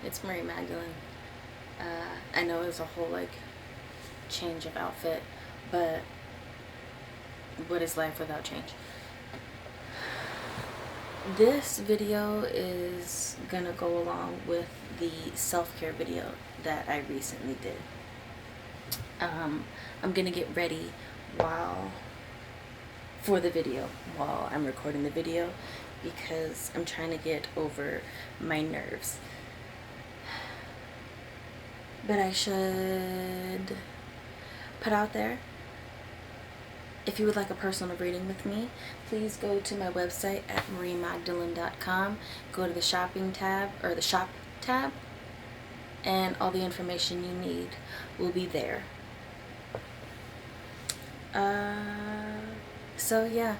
It's Marie Magdalene. I know it's a whole like change of outfit, but what is life without change? This video is gonna go along with the self-care video that I recently did. I'm gonna get ready for the video while I'm recording the video because I'm trying to get over my nerves. But I should put out there, if you would like a personal reading with me, please go to my website at mariemagdalene.com. Go to the shopping tab, or the shop tab, and all the information you need will be there. So yeah,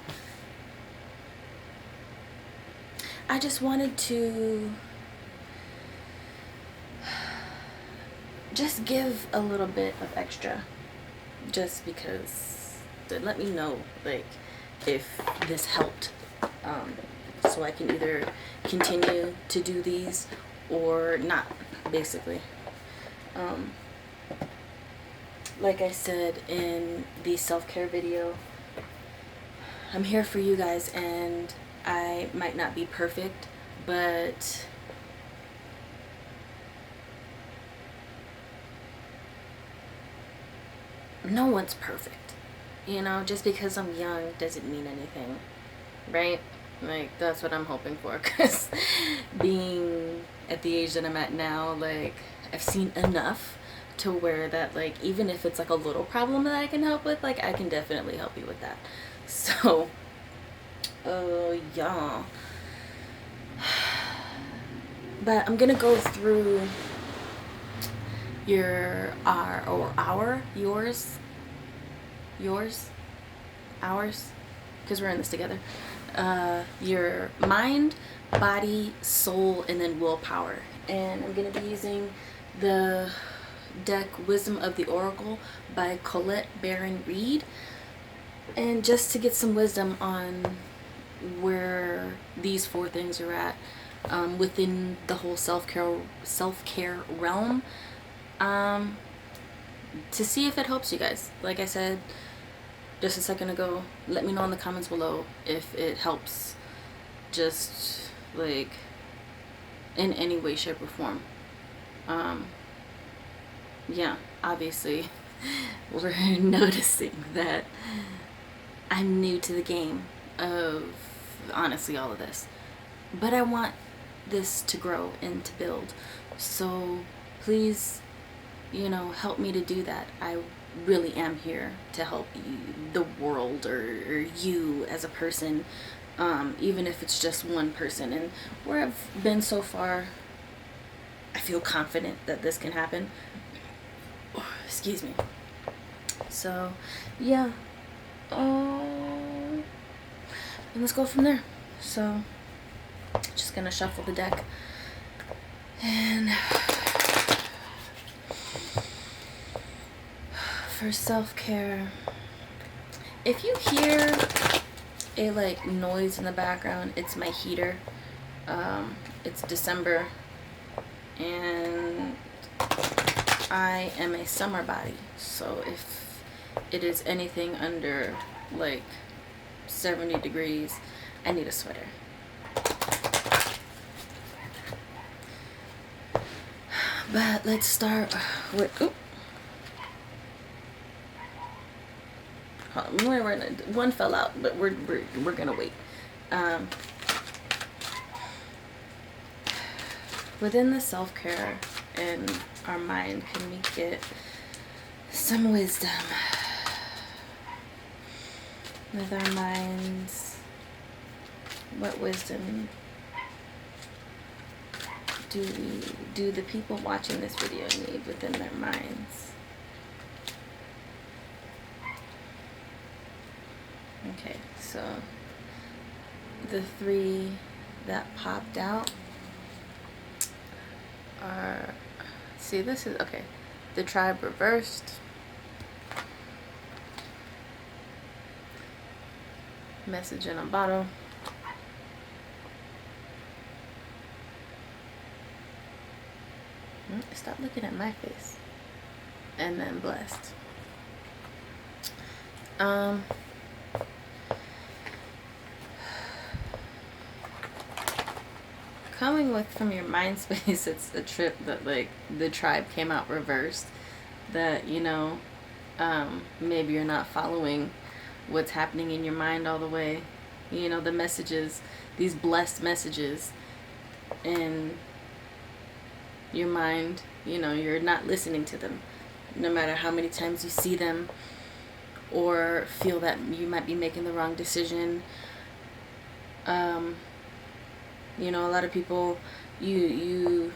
I just wanted to just give a little bit of extra, just because, to let me know like if this helped, so I can either continue to do these or not, basically. Like I said in the self-care video, I'm here for you guys, and I might not be perfect, but no one's perfect. You know, just because I'm young doesn't mean anything, right? Like, that's what I'm hoping for, because being at the age that I'm at now, like, I've seen enough to where that, like, even if it's like a little problem that I can help with, like, I can definitely help you with that. So, yeah. But I'm gonna go through yours, ours, because we're in this together. Your mind, body, soul, and then willpower. And I'm gonna be using the deck Wisdom of the Oracle by Colette Reid, and just to get some wisdom on where these four things are at within the whole self-care realm, to see if it helps you guys. Like I said just a second ago, let me know in the comments below if it helps, just like in any way, shape, or form. Yeah, obviously we're noticing that I'm new to the game of honestly all of this, but I want this to grow and to build, so please, you know, help me to do that. I really am here to help you, the world, or you as a person, even if it's just one person. And where I've been so far, I feel confident that this can happen. Excuse me. So yeah, and let's go from there. So just gonna shuffle the deck, and for self-care, if you hear a like noise in the background, it's my heater. It's December, and I am a summer body, so if it is anything under like 70 degrees, I need a sweater. But let's start with, one fell out, but we're gonna wait. Within the self-care and our mind, can we get some wisdom with our minds? What wisdom do the people watching this video need within their minds? Okay, so the three that popped out are, see, this is, okay, the tribe reversed, message in a bottle, Stop looking at my face. And then blessed. Coming with from your mind space, it's a trip that, like, the tribe came out reversed. That, you know, maybe you're not following what's happening in your mind all the way. You know, the messages, these blessed messages in your mind, you know, you're not listening to them. No matter how many times you see them or feel that you might be making the wrong decision. You know, a lot of people, you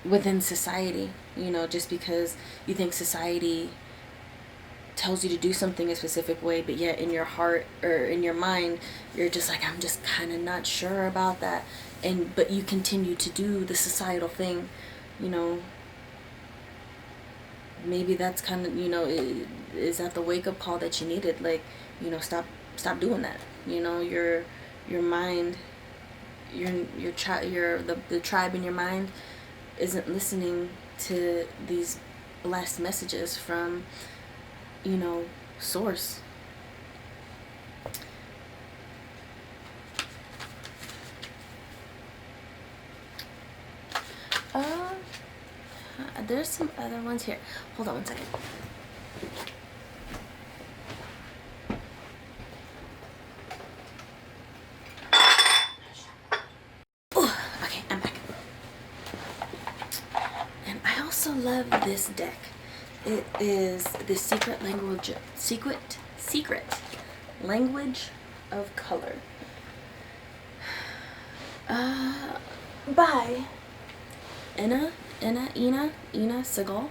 within society, you know, just because you think society tells you to do something a specific way, but yet in your heart or in your mind, you're just like, I'm just kind of not sure about that. But you continue to do the societal thing, you know. Maybe that's kind of, you know, is that the wake up call that you needed? Like, you know, stop doing that. You know, your mind, the tribe in your mind isn't listening to these blessed messages from, you know, source. There's some other ones here. Hold on one second. Okay, I'm back. And I also love this deck. It is the secret language of color. By Ina Segal.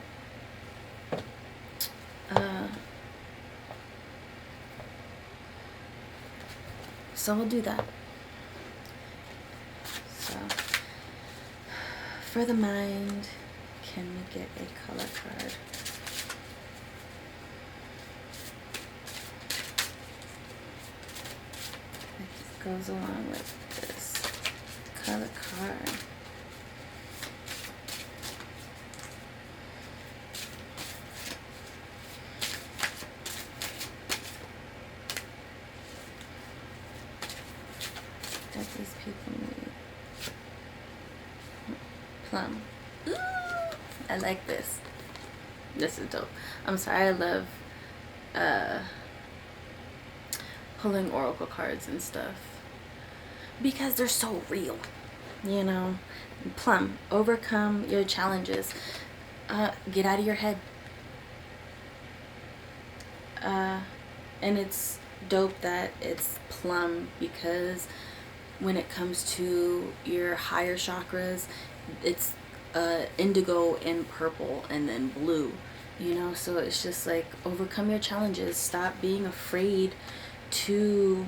So we'll do that. So for the mind, can we get a color card? It goes along with this color card. That these people need. Plum. Ooh, I like this. This is dope. I'm sorry, I love pulling oracle cards and stuff because they're so real, you know. Plum, overcome your challenges. Get out of your head. And it's dope that it's plum because when it comes to your higher chakras, it's indigo and purple and then blue, you know. So it's just like, overcome your challenges. Stop being afraid to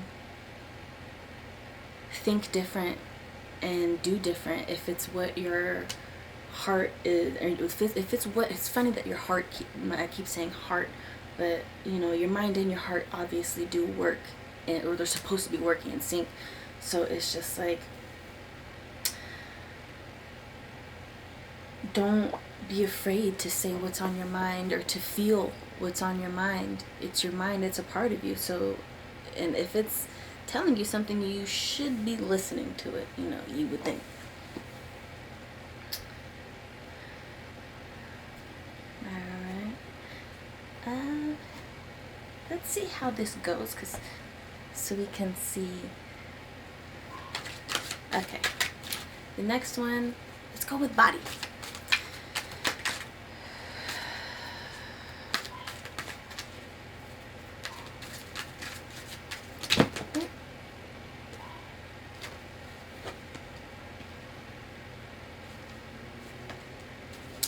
think different and do different if it's what your heart is, or if it's what, it's funny that your heart, I keep saying heart, but you know, your mind and your heart obviously do work, or they're supposed to be working in sync. So it's just like, don't be afraid to say what's on your mind or to feel what's on your mind. It's your mind, it's a part of you. So, and if it's telling you something, you should be listening to it, you know, you would think. Alright. Let's see how this goes, so we can see. Okay. The next one, let's go with body.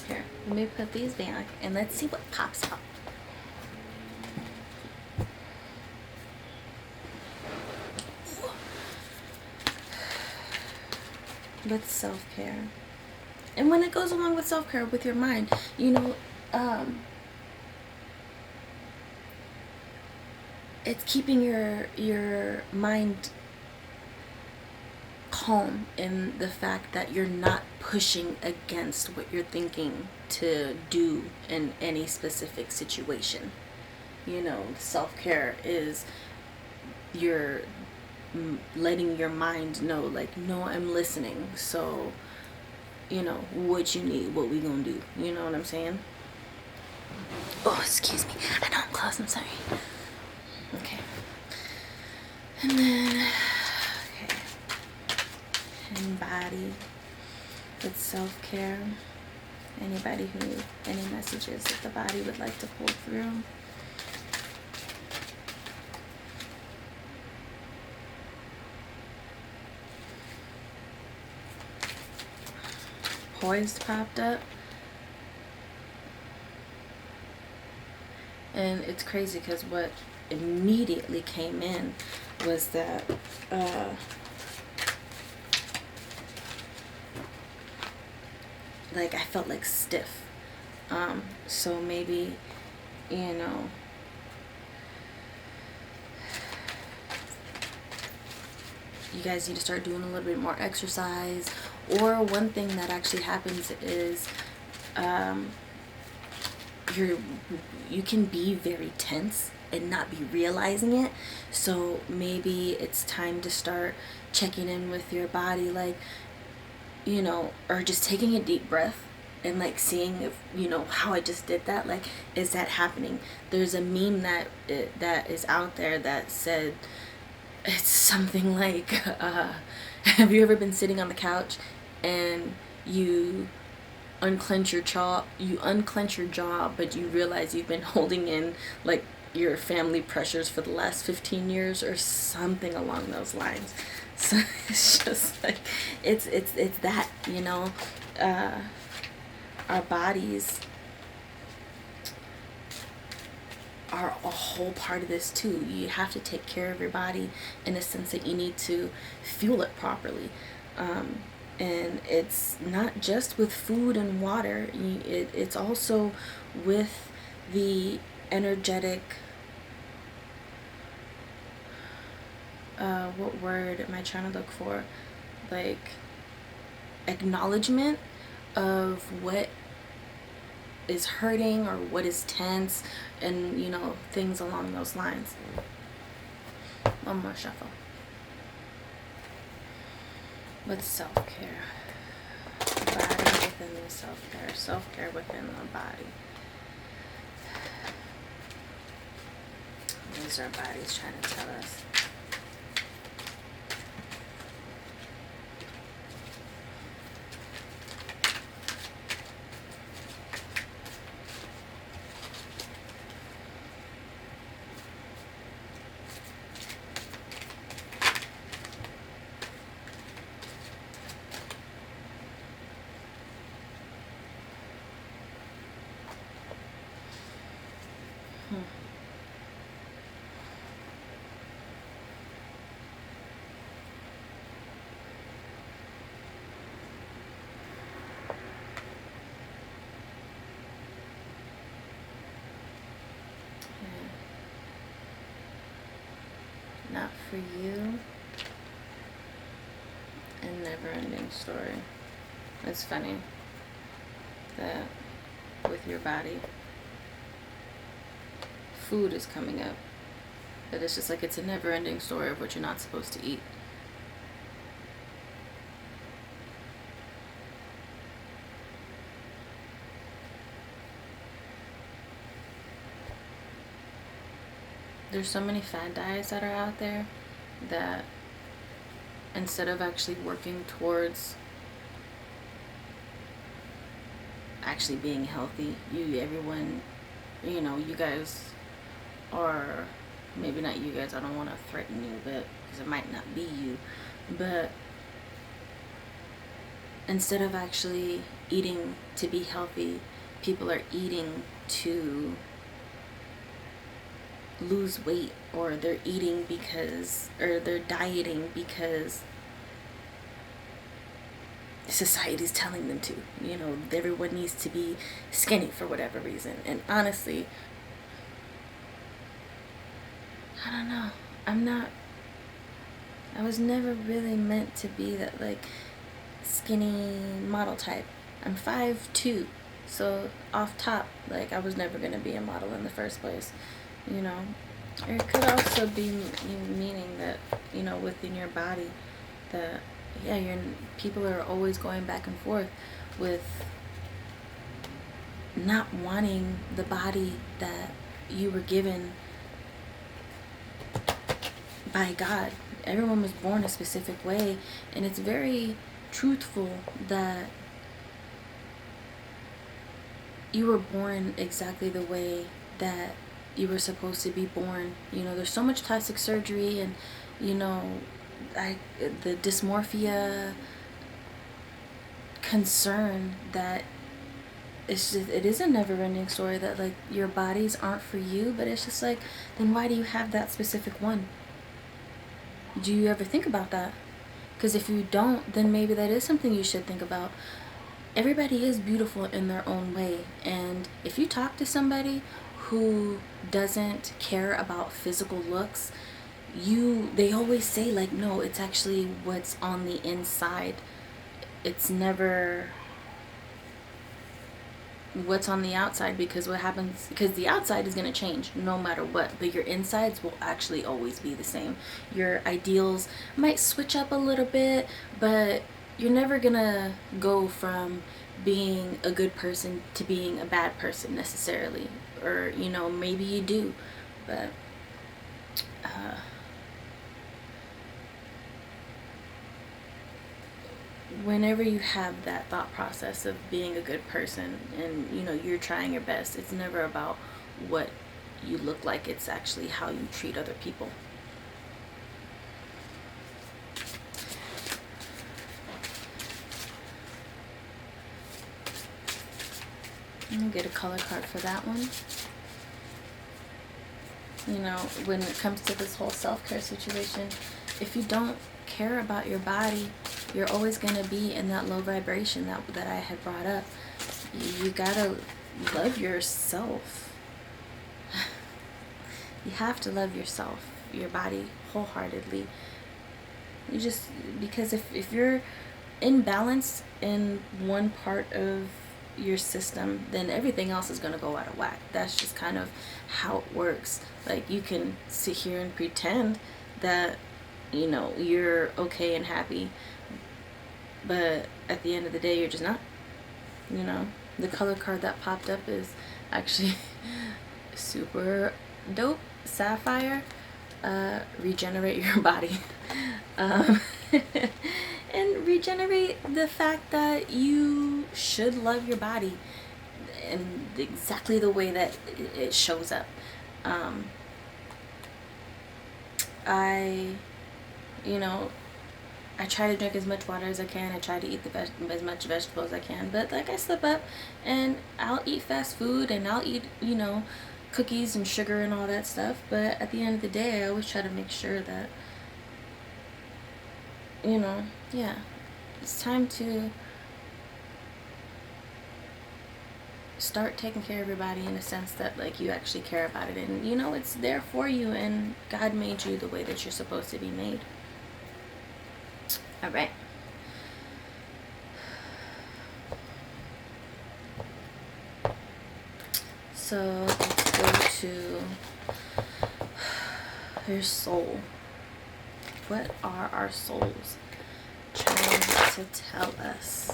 Here, let me put these back and let's see what pops up. With self-care. And when it goes along with self-care with your mind, you know, it's keeping your mind calm in the fact that you're not pushing against what you're thinking to do in any specific situation. You know, self-care is you're letting your mind know, like, no, I'm listening. So, you know, what you need, what we gonna do. You know what I'm saying? Oh, excuse me. I know I'm close. I'm sorry. Okay. And then, okay. And body. With self-care. Anybody who, any messages that the body would like to pull through. Poised popped up. And it's crazy because what immediately came in was that like I felt like stiff. So maybe, you know, you guys need to start doing a little bit more exercise. Or one thing that actually happens is you can be very tense and not be realizing it. So maybe it's time to start checking in with your body, like, you know, or just taking a deep breath and like seeing if, you know, how I just did that, like, is that happening? There's a meme that is out there that said, it's something like have you ever been sitting on the couch and you unclench your jaw, but you realize you've been holding in like your family pressures for the last 15 years or something along those lines. So it's just like it's that, you know, our bodies are a whole part of this too. You have to take care of your body in a sense that you need to fuel it properly. And it's not just with food and water. It's also with the energetic, what word am I trying to look for? Like, acknowledgement of what is hurting or what is tense, and, you know, things along those lines. One more shuffle. With self-care. Body within the self-care. Self-care within the body. What is our bodies trying to tell us? Not for you. And never-ending story. It's funny that with your body, food is coming up, but it's just like it's a never-ending story of what you're not supposed to eat. There's so many fad diets that are out there that instead of actually working towards actually being healthy, everyone, you know, you guys are, maybe not you guys, I don't want to threaten you, but because it might not be you, but instead of actually eating to be healthy, people are eating to lose weight, or they're eating because, or they're dieting because society's telling them to. You know, everyone needs to be skinny for whatever reason. And honestly, I don't know. I'm not I was never really meant to be that, like, skinny model type. I'm 5'2", so off top, like, I was never gonna be a model in the first place, you know. Or it could also be meaning that, you know, within your body, that, yeah, people are always going back and forth with not wanting the body that you were given by God. Everyone was born a specific way, and it's very truthful that you were born exactly the way that you were supposed to be born. You know, there's so much plastic surgery, and, you know, the dysmorphia concern that it is a never-ending story, that, like, your bodies aren't for you. But it's just like, then why do you have that specific one? Do you ever think about that? Because if you don't, then maybe that is something you should think about. Everybody is beautiful in their own way, and if you talk to somebody who doesn't care about physical looks, they always say, like, no, it's actually what's on the inside. It's never what's on the outside, because what happens, because the outside is going to change no matter what, but your insides will actually always be the same. Your ideals might switch up a little bit, but you're never going to go from being a good person to being a bad person necessarily. Or, you know, maybe you do, but whenever you have that thought process of being a good person, and, you know, you're trying your best, it's never about what you look like. It's actually how you treat other people. I'll get a color card for that one. You know, when it comes to this whole self-care situation, if you don't care about your body, you're always going to be in that low vibration that I had brought up. You gotta love yourself. You have to love yourself, your body, wholeheartedly. You just, because if you're imbalanced in one part of your system, then everything else is going to go out of whack. That's just kind of how it works. Like, you can sit here and pretend that, you know, you're okay and happy, but at the end of the day, you're just not. You know, the color card that popped up is actually super dope. Sapphire. Regenerate your body. And regenerate the fact that you should love your body in exactly the way that it shows up. You know, I try to drink as much water as I can. I try to eat as much vegetables as I can. But, like, I slip up and I'll eat fast food, and I'll eat, you know, cookies and sugar and all that stuff. But at the end of the day, I always try to make sure that, you know, yeah, it's time to start taking care of your body in a sense that, like, you actually care about it. And, you know, it's there for you, and God made you the way that you're supposed to be made. All right. So let's go to your soul. What are our souls trying to tell us?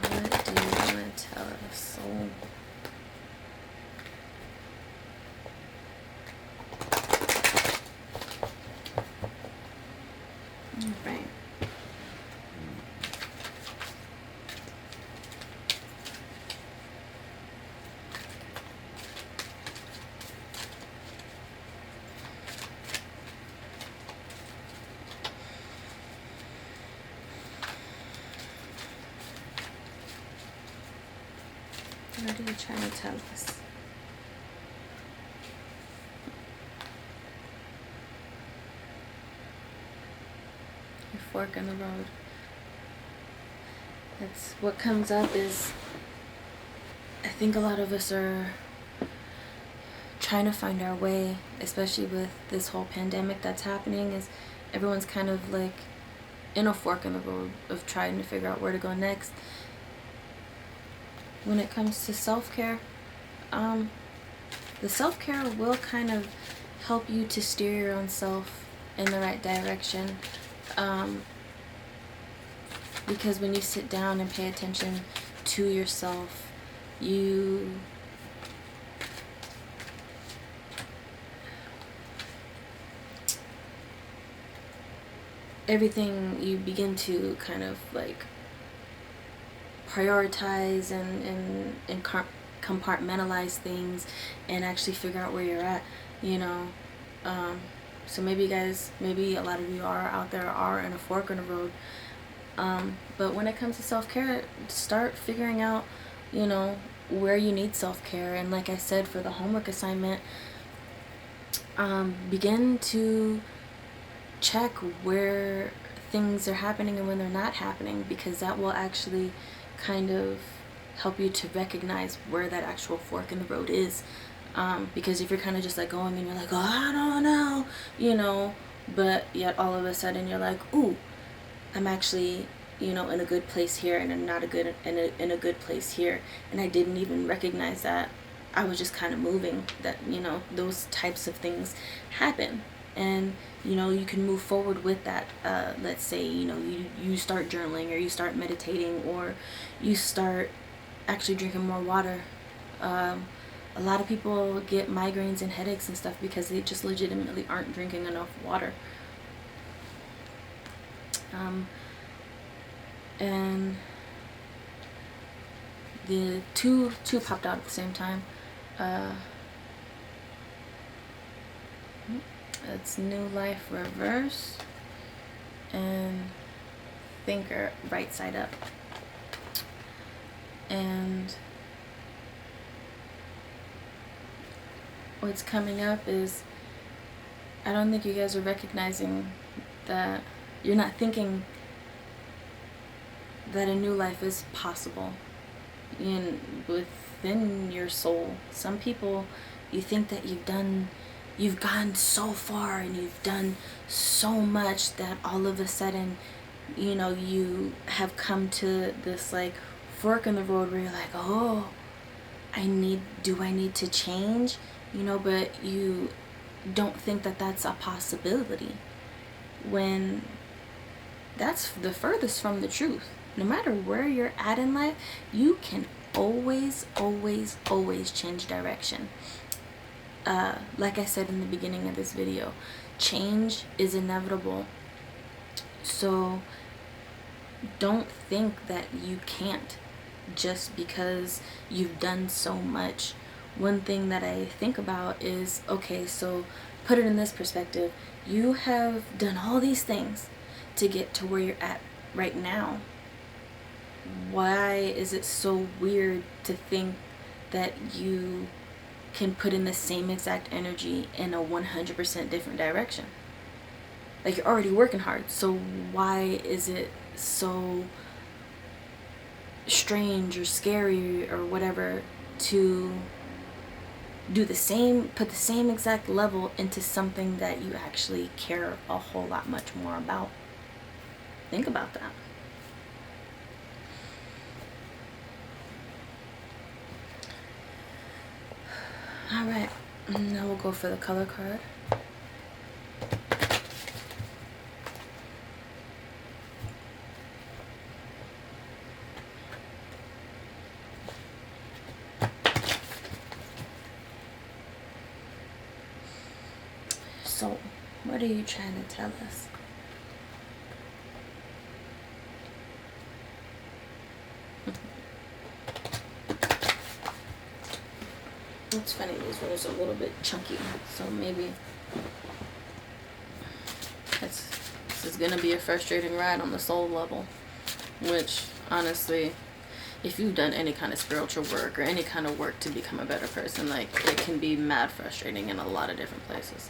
What do you want to tell us, soul? Right. What are you trying to tell us? Your fork in the road. That's what comes up is, I think a lot of us are trying to find our way, especially with this whole pandemic that's happening, is everyone's kind of like in a fork in the road of trying to figure out where to go next. When it comes to self-care, the self-care will kind of help you to steer your own self in the right direction, because when you sit down and pay attention to yourself, everything you begin to kind of like prioritize and compartmentalize things and actually figure out where you're at, you know. So maybe a lot of you are out there are in a fork in the road, but when it comes to self-care, start figuring out, you know, where you need self-care. And like I said, for the homework assignment, begin to check where things are happening and when they're not happening, because that will actually kind of help you to recognize where that actual fork in the road is. Because if you're kind of just like going and you're like, oh, I don't know, you know, but yet all of a sudden you're like, ooh, I'm actually, you know, in a good place here, and I'm not in a good place here, and I didn't even recognize that. I was just kind of moving. That, you know, those types of things happen, and you know, you can move forward with that. Let's say, you know, you start journaling, or you start meditating, or you start actually drinking more water. A lot of people get migraines and headaches and stuff because they just legitimately aren't drinking enough water. And the two popped out at the same time. It's New Life Reverse and Thinker Right Side Up. And what's coming up is, I don't think you guys are recognizing that you're not thinking that a new life is possible within your soul. Some people, you think that you've gone so far and you've done so much that all of a sudden, you know, you have come to this like fork in the road where you're like, oh, do I need to change? You know, but you don't think that that's a possibility, when that's the furthest from the truth. No matter where you're at in life, you can always change direction. Like I said in the beginning of this video, change is inevitable. So don't think that you can't just because you've done so much. One thing that I think about is, okay, so put it in this perspective. You have done all these things to get to where you're at right now. Why is it so weird to think that you can put in the same exact energy in a 100% different direction? Like, you're already working hard, so why is it so strange or scary or whatever to do the same, put the same exact level into something that you actually care a whole lot much more about? Think about that. All right, now we'll go for the color card. So, what are you trying to tell us? It's funny, this one is a little bit chunky, so maybe this is going to be a frustrating ride on the soul level, which, honestly, if you've done any kind of spiritual work or any kind of work to become a better person, like, it can be mad frustrating in a lot of different places.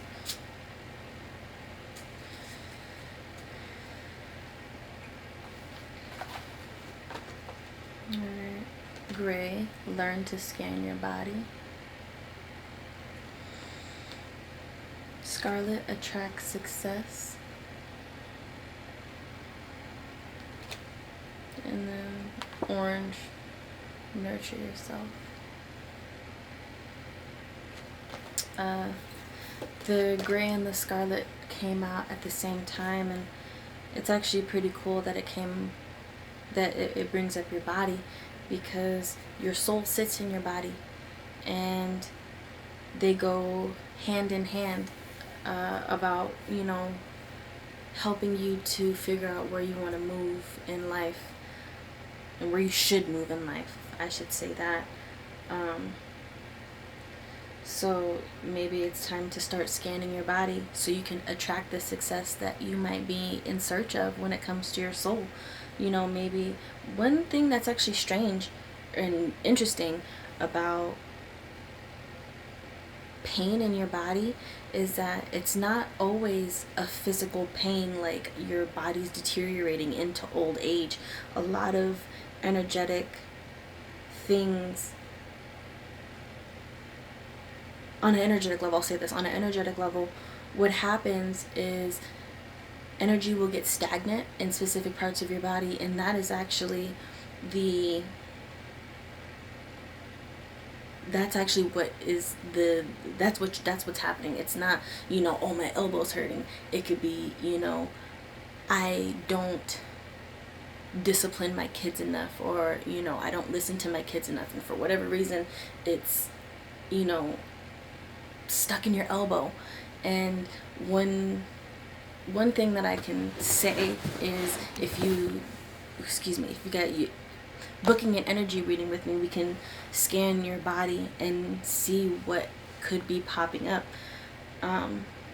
Alright. Gray, learn to scan your body. Scarlet, attract success. And then orange, nurture yourself. The gray and the scarlet came out at the same time, and it's actually pretty cool that it brings up your body, because your soul sits in your body and they go hand in hand, about, you know, helping you to figure out where you want to move in life, and where you should move in life, I should say that. So maybe it's time to start scanning your body so you can attract the success that you might be in search of when it comes to your soul. You know, maybe one thing that's actually strange and interesting about pain in your body is that it's not always a physical pain, like your body's deteriorating into old age. A lot of energetic things on an energetic level, I'll say this, on an energetic level, what happens is energy will get stagnant in specific parts of your body, and that is actually that's what's happening. It's not, you know, oh, my elbow's hurting. It could be, you know, I don't discipline my kids enough, or, you know, I don't listen to my kids enough, and for whatever reason it's, you know, stuck in your elbow. And one thing that I can say is, if you booking an energy reading with me, we can scan your body and see what could be popping up.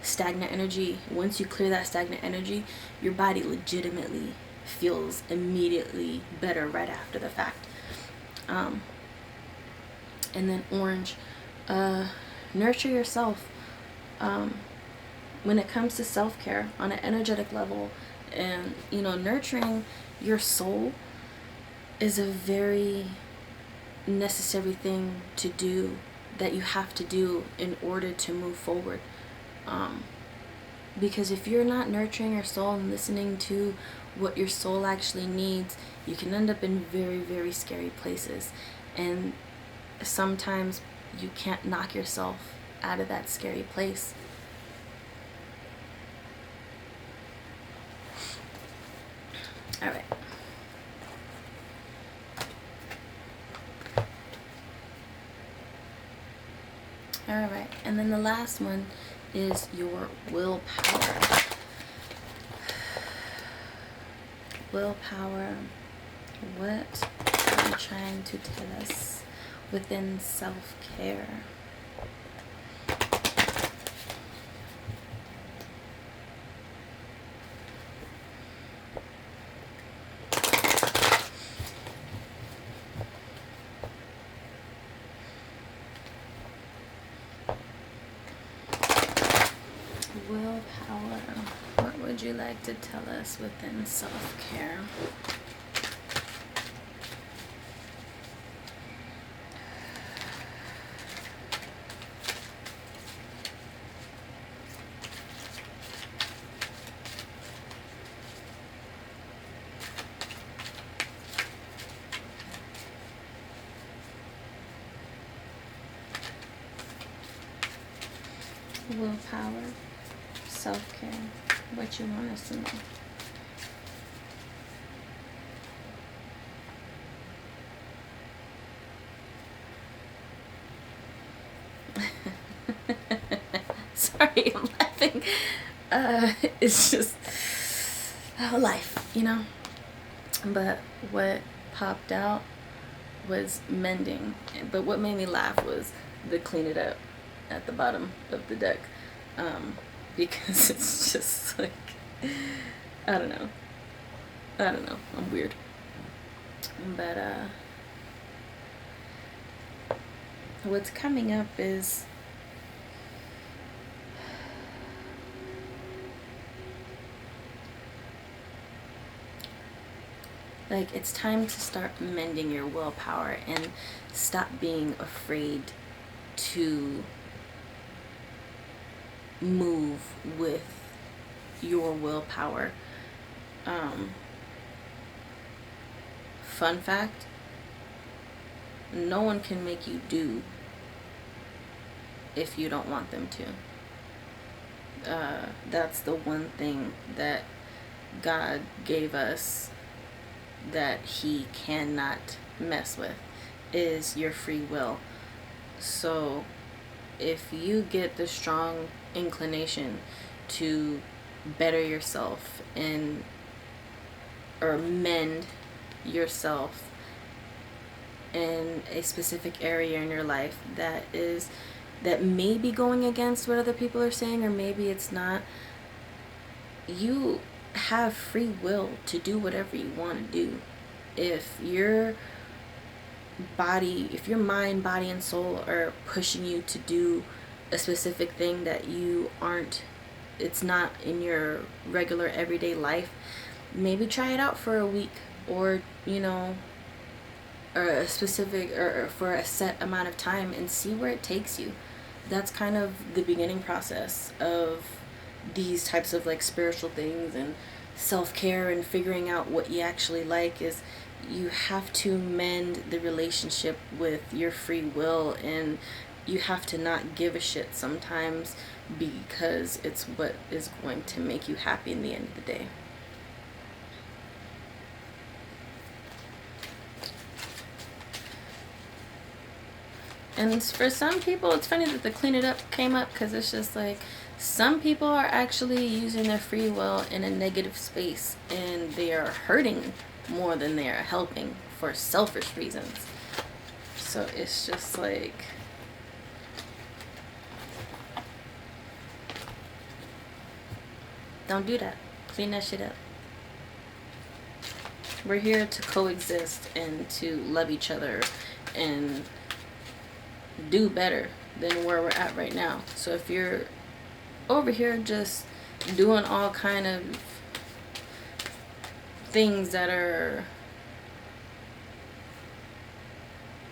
Stagnant energy, once you clear that stagnant energy, your body legitimately feels immediately better right after the fact. And then orange, nurture yourself. When it comes to self-care on an energetic level, and, you know, nurturing your soul is a very necessary thing to do, that you have to do in order to move forward. Because if you're not nurturing your soul and listening to what your soul actually needs, you can end up in very, very scary places. And sometimes you can't knock yourself out of that scary place. All right. All right. And then the last one is your willpower. Willpower. What are you trying to tell us within self-care? Willpower. What would you like to tell us within self-care? Willpower, self-care, what you want us to know. Sorry, I'm laughing. It's just life, you know. But what popped out was mending. But what made me laugh was the clean it up at the bottom of the deck, because it's just like, I don't know, I'm weird. But what's coming up is Like, it's time to start mending your willpower and stop being afraid to move with your willpower. Fun fact, no one can make you do if you don't want them to. That's the one thing that God gave us that he cannot mess with, is your free will. So if you get the strong inclination to better yourself and or mend yourself in a specific area in your life that may be going against what other people are saying, or maybe it's not, you have free will to do whatever you want to do. If your mind, body, and soul are pushing you to do a specific thing that it's not in your regular everyday life, maybe try it out for a week, or or a specific, or for a set amount of time, and see where it takes you. That's kind of the beginning process of these types of like spiritual things and self-care and figuring out what you actually like. Is you have to mend the relationship with your free will, and you have to not give a shit sometimes, because it's what is going to make you happy in the end of the day. And for some people, it's funny that the clean it up came up, because it's just like, some people are actually using their free will in a negative space, and they are hurting more than they are helping for selfish reasons. So it's just like, don't do that. Clean that shit up. We're here to coexist and to love each other and do better than where we're at right now. So if you're over here just doing all kind of things that are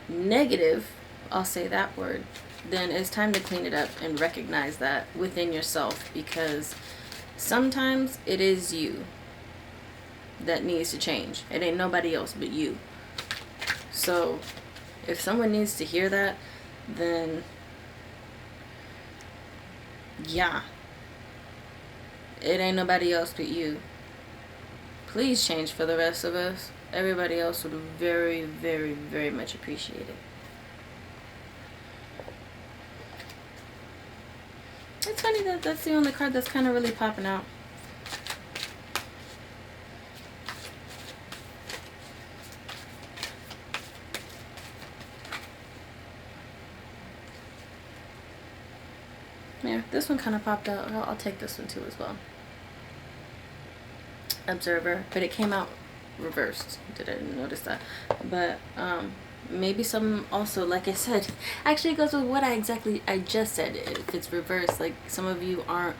negative, I'll say that word, then it's time to clean it up and recognize that within yourself, because sometimes it is you that needs to change. It ain't nobody else but you. So if someone needs to hear that, then yeah, it ain't nobody else but you. Please change for the rest of us. Everybody else would very, very, very much appreciate it. It's funny that that's the only card that's kind of really popping out. Yeah, this one kind of popped out. I'll take this one too as well. Observer, but it came out reversed. Did I notice that? But maybe some also, like I said, actually it goes with what I just said. If it's reversed, like some of you aren't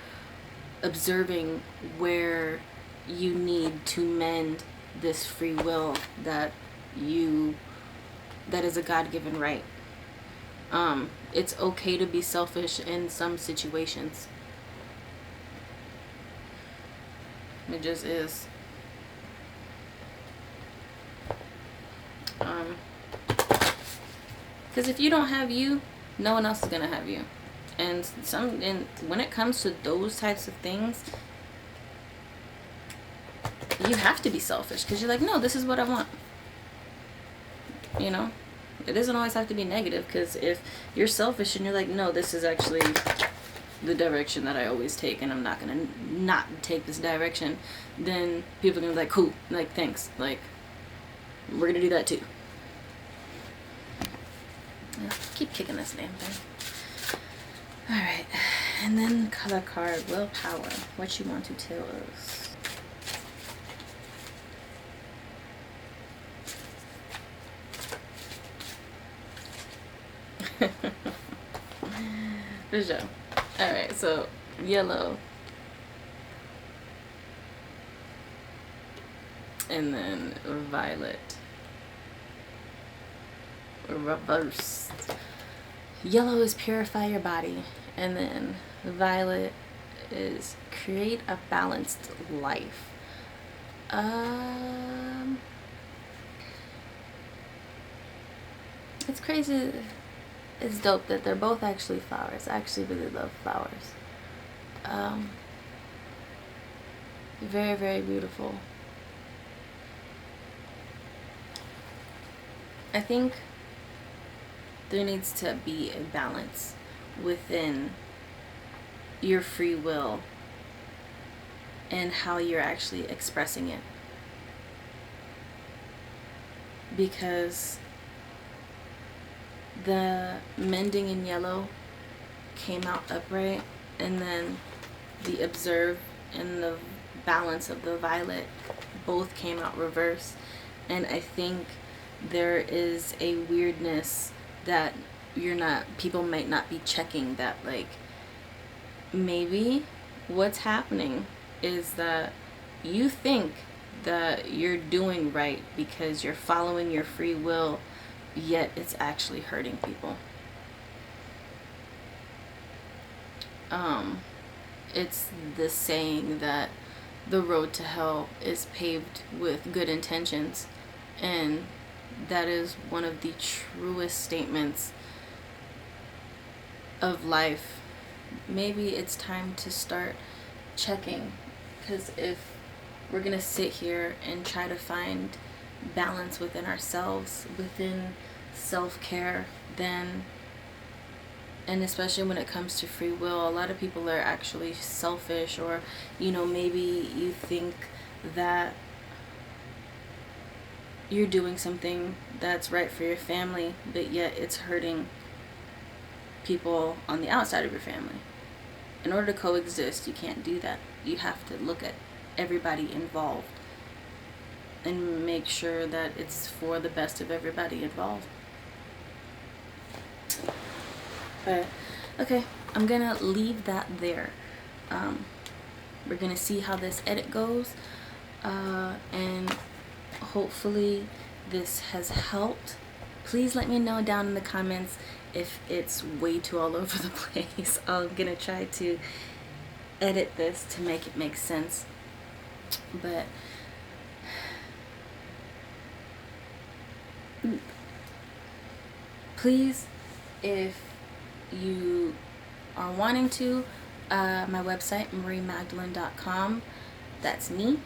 observing where you need to mend this free will that is a God-given right. It's okay to be selfish in some situations. It just is. Because if you don't have you, no one else is gonna have you. And when it comes to those types of things, you have to be selfish, because you're like, no, this is what I want. It doesn't always have to be negative, because if you're selfish and you're like, no, this is actually the direction that I always take, and I'm not gonna not take this direction, then people are gonna be like, cool, like, thanks, like, we're gonna do that too. Yeah, keep kicking this damn thing. Alright, and then color card, willpower, what you want to tell us. For sure. Alright, so yellow. and then violet. Reverse. Yellow is purify your body, and then violet is create a balanced life. It's crazy. It's dope that they're both actually flowers. I actually really love flowers. Very, very beautiful. I think there needs to be a balance within your free will and how you're actually expressing it. Because the mending in yellow came out upright, and then the observe and the balance of the violet both came out reverse. And I think there is a weirdness that people might not be checking, that like maybe what's happening is that you think that you're doing right because you're following your free will, yet it's actually hurting people. It's the saying that the road to hell is paved with good intentions, and that is one of the truest statements of life. Maybe it's time to start checking, because if we're gonna sit here and try to find balance within ourselves, within self-care, then, and especially when it comes to free will, a lot of people are actually selfish, or maybe you think that you're doing something that's right for your family, but yet it's hurting people on the outside of your family. In order to coexist, you can't do that. You have to look at everybody involved and make sure that it's for the best of everybody involved. But okay, I'm gonna leave that there. We're gonna see how this edit goes, and hopefully this has helped. Please let me know down in the comments if it's way too all over the place. I'm gonna try to edit this to make it make sense. But please, if you are wanting to, my website, mariemagdalene.com, that's me.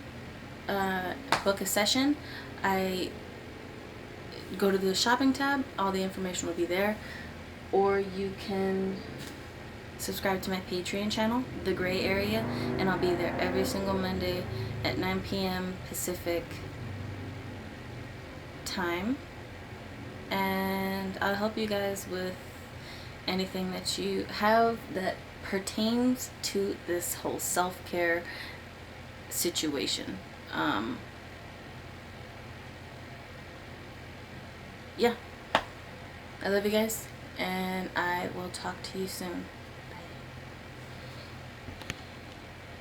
Book a session. I go to the shopping tab, all the information will be there, or you can subscribe to my Patreon channel, The Gray Area, and I'll be there every single Monday at 9 p.m. Pacific time, and I'll help you guys with anything that you have that pertains to this whole self-care situation. Yeah, I love you guys, and I will talk to you soon.